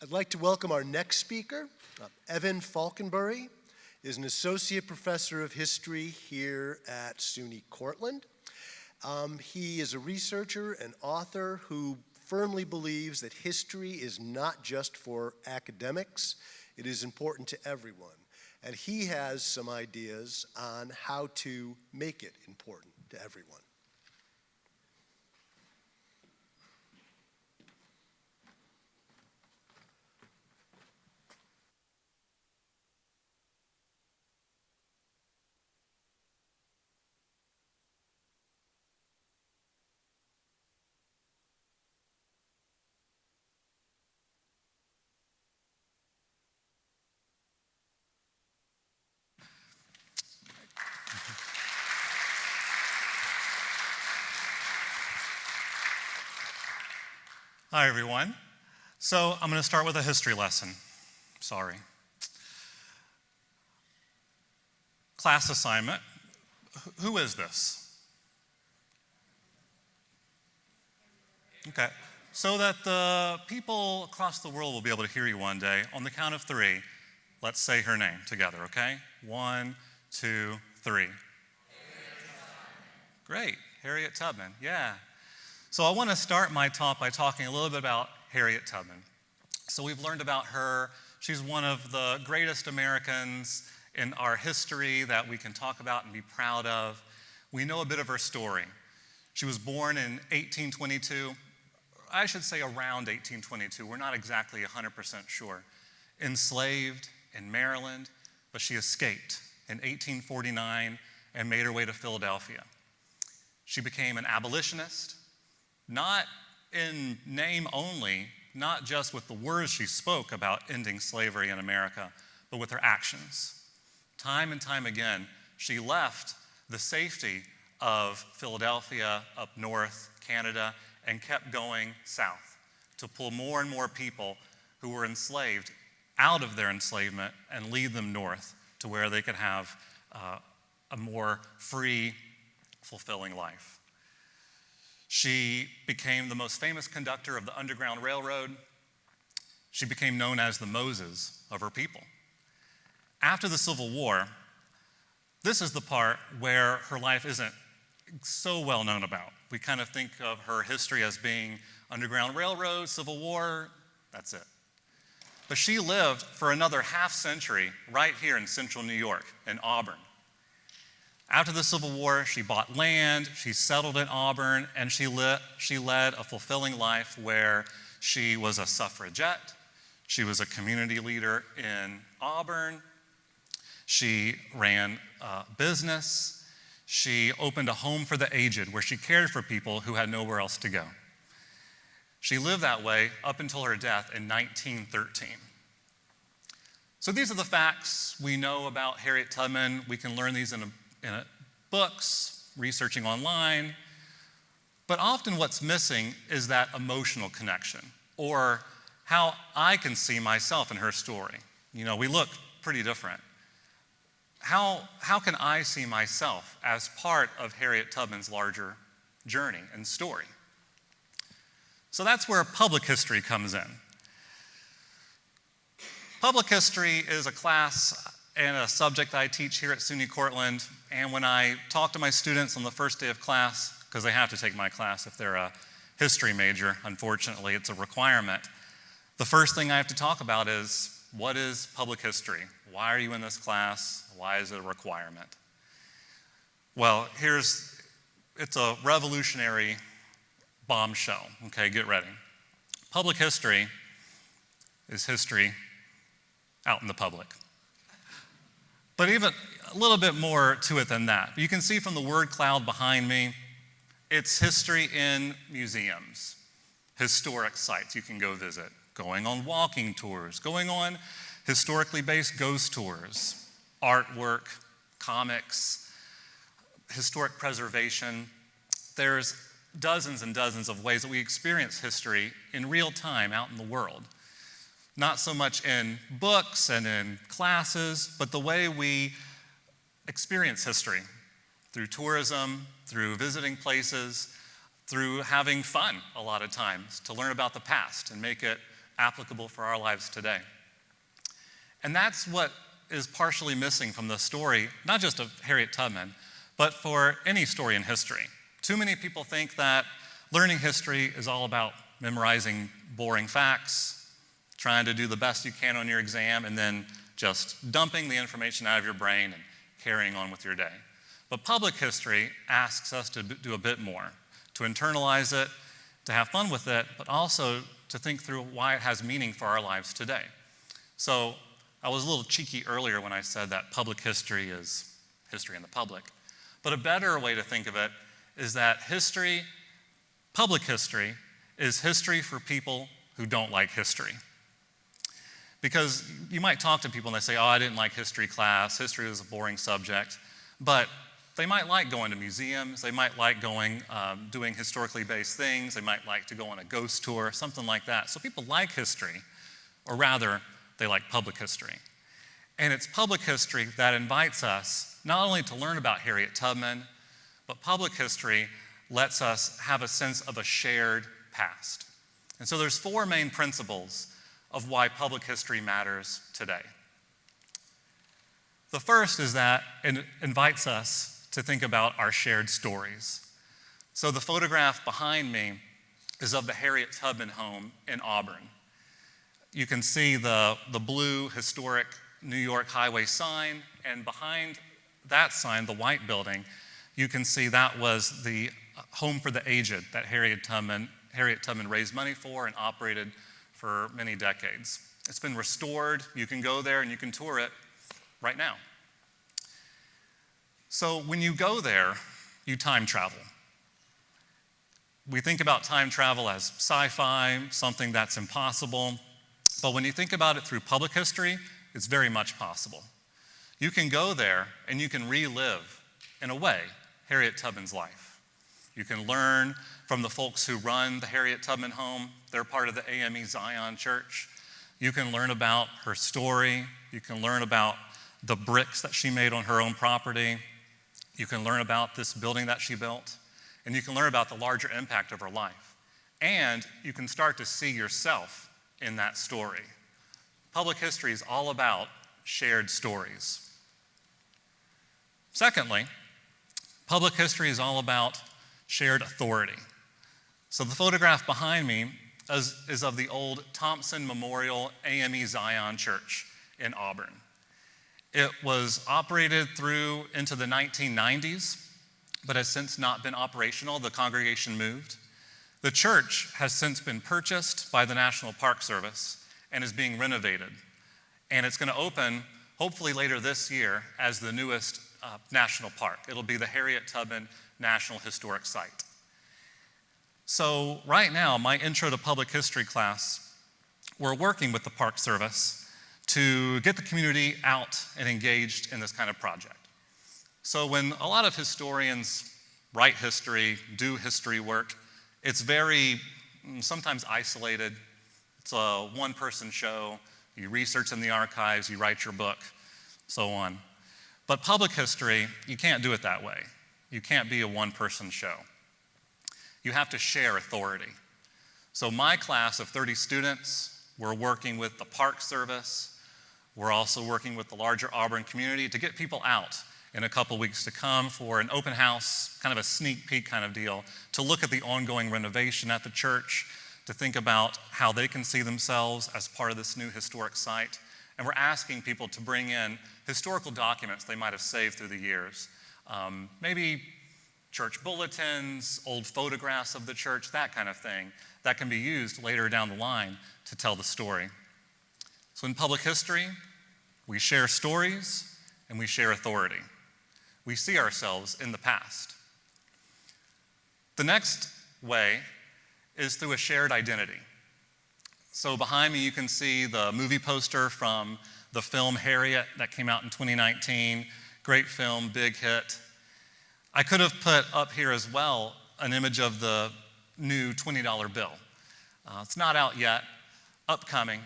I'd like to welcome our next speaker. Evan Faulkenbury is an associate professor of history here at SUNYCortland. He is a researcher and author who firmly believes that history is not just for academics, it is important to everyone. And he has some ideas on how to make it important to everyone. Hi, everyone. So I'm going to start with a history lesson. Sorry. Class assignment. Who is this? Okay. So that the people across the world will be able to hear you one day, on the count of three, let's say her name together, okay? 1, 2, 3. Great. Harriet Tubman. Yeah. So I want to start my talk by talking a little bit about Harriet Tubman. So we've learned about her. She's one of the greatest Americans in our history that we can talk about and be proud of. We know a bit of her story. She was born in 1822, I should say around 1822. We're not exactly 100% sure. Enslaved in Maryland, but she escaped in 1849 and made her way to Philadelphia. She became an abolitionist, not in name only, not just with the words she spoke about ending slavery in America, but with her actions. Time and time again, she left the safety of Philadelphia up north, Canada, and kept going south to pull more and more people who were enslaved out of their enslavement and lead them north to where they could have a more free, fulfilling life. She became the most famous conductor of the Underground Railroad. She became known as the Moses of her people. After the Civil War, this is the part where her life isn't so well known about. We kind of think of her history as being Underground Railroad, Civil War, that's it. But she lived for another half century right here in central New York, in Auburn. After the Civil War, she bought land, she settled in Auburn, and she led a fulfilling life where she was a suffragette, she was a community leader in Auburn, she ran a business, she opened a home for the aged where she cared for people who had nowhere else to go. She lived that way up until her death in 1913. So these are the facts we know about Harriet Tubman. We can learn these in books, researching online, but often what's missing is that emotional connection, or how I can see myself in her story. You know, we look pretty different. How can I see myself as part of Harriet Tubman's larger journey and story? So that's where public history comes in. Public history is a class and a subject I teach here at SUNYCortland, and when I talk to my students on the first day of class, because they have to take my class if they're a history major, unfortunately, it's a requirement, the first thing I have to talk about is, what is public history? Why are you in this class? Why is it a requirement? Well, it's a revolutionary bombshell, okay, get ready. Public history is history out in the public. But even a little bit more to it than that. You can see from the word cloud behind me, it's history in museums, historic sites you can go visit, going on walking tours, going on historically based ghost tours, artwork, comics, historic preservation. There's dozens and dozens of ways that we experience history in real time out in the world. Not so much in books and in classes, but the way we experience history through tourism, through visiting places, through having fun a lot of times to learn about the past and make it applicable for our lives today. And that's what is partially missing from the story, not just of Harriet Tubman, but for any story in history. Too many people think that learning history is all about memorizing boring facts, trying to do the best you can on your exam, and then just dumping the information out of your brain and carrying on with your day. But public history asks us to do a bit more, to internalize it, to have fun with it, but also to think through why it has meaning for our lives today. So I was a little cheeky earlier when I said that public history is history in the public. But a better way to think of it is that history, public history, is history for people who don't like history. Because you might talk to people and they say, oh, I didn't like history class, history was a boring subject, but they might like going to museums, they might like going, doing historically based things, they might like to go on a ghost tour, something like that. So people like history, or rather, they like public history. And it's public history that invites us not only to learn about Harriet Tubman, but public history lets us have a sense of a shared past. And so there's 4 main principles of why public history matters today. The first is that it invites us to think about our shared stories. So the photograph behind me is of the Harriet Tubman home in Auburn. You can see the blue historic New York highway sign, and behind that sign, the white building, you can see that was the home for the aged that Harriet Tubman raised money for and operated for many decades. It's been restored. You can go there and you can tour it right now. So when you go there, you time travel. We think about time travel as sci-fi, something that's impossible. But when you think about it through public history, it's very much possible. You can go there and you can relive, in a way, Harriet Tubman's life. You can learn from the folks who run the Harriet Tubman home. They're part of the AME Zion Church. You can learn about her story. You can learn about the bricks that she made on her own property. You can learn about this building that she built. And you can learn about the larger impact of her life. And you can start to see yourself in that story. Public history is all about shared stories. Secondly, public history is all about shared authority. So the photograph behind me is of the old Thompson Memorial AME Zion Church in Auburn. It was operated through into the 1990s, but has since not been operational. The congregation moved. The church has since been purchased by the National Park Service and is being renovated. And it's going to open, hopefully later this year, as the newest national park. It'll be the Harriet Tubman National Historic Site. So right now, my intro to public history class, we're working with the Park Service to get the community out and engaged in this kind of project. So when a lot of historians write history, do history work, it's very sometimes isolated. It's a one-person show. You research in the archives, you write your book, so on. But public history, you can't do it that way. You can't be a one-person show. You have to share authority. So my class of 30 students, we're working with the Park Service. We're also working with the larger Auburn community to get people out in a couple weeks to come for an open house, kind of a sneak peek kind of deal, to look at the ongoing renovation at the church, to think about how they can see themselves as part of this new historic site. And we're asking people to bring in historical documents they might have saved through the years. Maybe church bulletins, old photographs of the church, that kind of thing, that can be used later down the line to tell the story. So in public history, we share stories and we share authority. We see ourselves in the past. The next way is through a shared identity. So behind me you can see the movie poster from the film Harriet that came out in 2019. Great film, big hit. I could have put up here as well an image of the new $20 bill. It's not out yet, upcoming,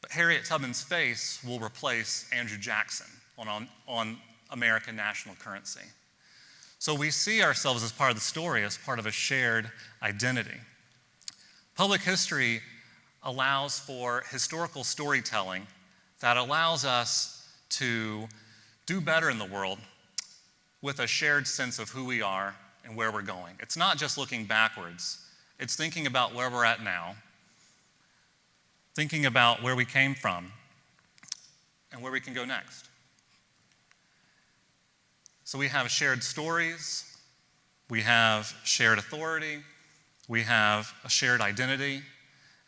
but Harriet Tubman's face will replace Andrew Jackson on American national currency. So we see ourselves as part of the story, as part of a shared identity. Public history allows for historical storytelling that allows us to do better in the world with a shared sense of who we are and where we're going. It's not just looking backwards, it's thinking about where we're at now, thinking about where we came from, and where we can go next. So we have shared stories, we have shared authority, we have a shared identity,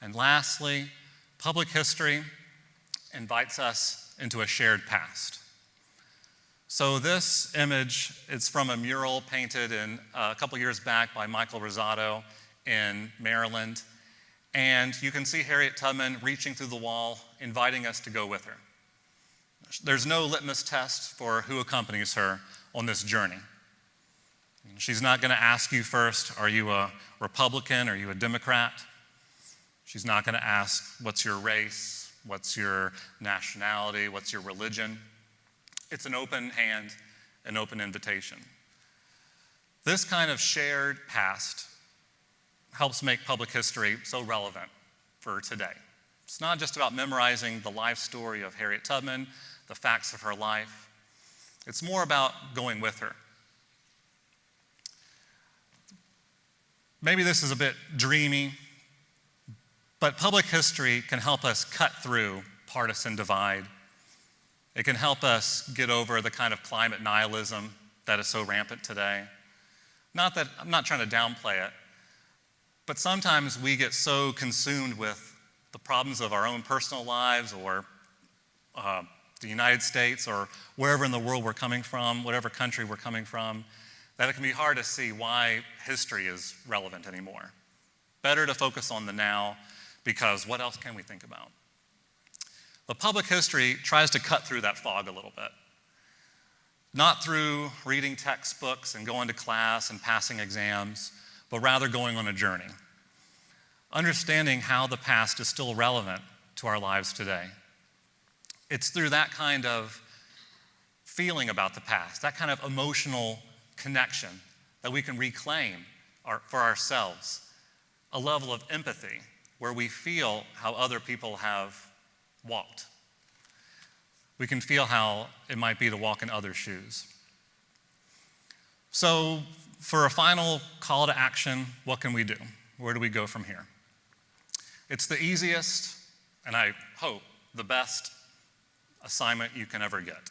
and lastly, public history invites us into a shared past. So this image is from a mural painted a couple years back by Michael Rosado in Maryland, and you can see Harriet Tubman reaching through the wall, inviting us to go with her. There's no litmus test for who accompanies her on this journey. She's not going to ask you first, are you a Republican, are you a Democrat? She's not going to ask, what's your race, what's your nationality, what's your religion? It's an open hand, an open invitation. This kind of shared past helps make public history so relevant for today. It's not just about memorizing the life story of Harriet Tubman, the facts of her life. It's more about going with her. Maybe this is a bit dreamy, but public history can help us cut through partisan divide. It can help us get over the kind of climate nihilism that is so rampant today. Not that I'm not trying to downplay it, but sometimes we get so consumed with the problems of our own personal lives or the United States or wherever in the world we're coming from, whatever country we're coming from, that it can be hard to see why history is relevant anymore. Better to focus on the now, because what else can we think about? The public history tries to cut through that fog a little bit. Not through reading textbooks and going to class and passing exams, but rather going on a journey. Understanding how the past is still relevant to our lives today. It's through that kind of feeling about the past, that kind of emotional connection that we can reclaim for ourselves, a level of empathy where we feel how other people have walked. We can feel how it might be to walk in other shoes. So for a final call to action, what can we do? Where do we go from here? It's the easiest, and I hope the best assignment you can ever get.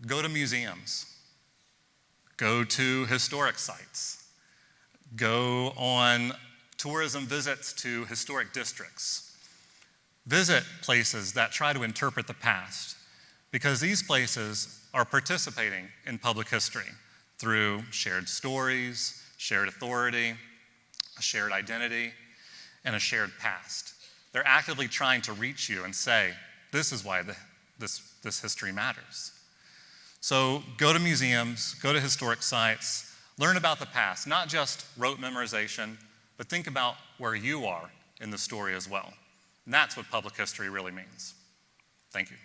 Go to museums. Go to historic sites. Go on tourism visits to historic districts. Visit places that try to interpret the past, because these places are participating in public history through shared stories, shared authority, a shared identity, and a shared past. They're actively trying to reach you and say, this is why this history matters. So go to museums, go to historic sites, learn about the past, not just rote memorization, but think about where you are in the story as well. And that's what public history really means. Thank you.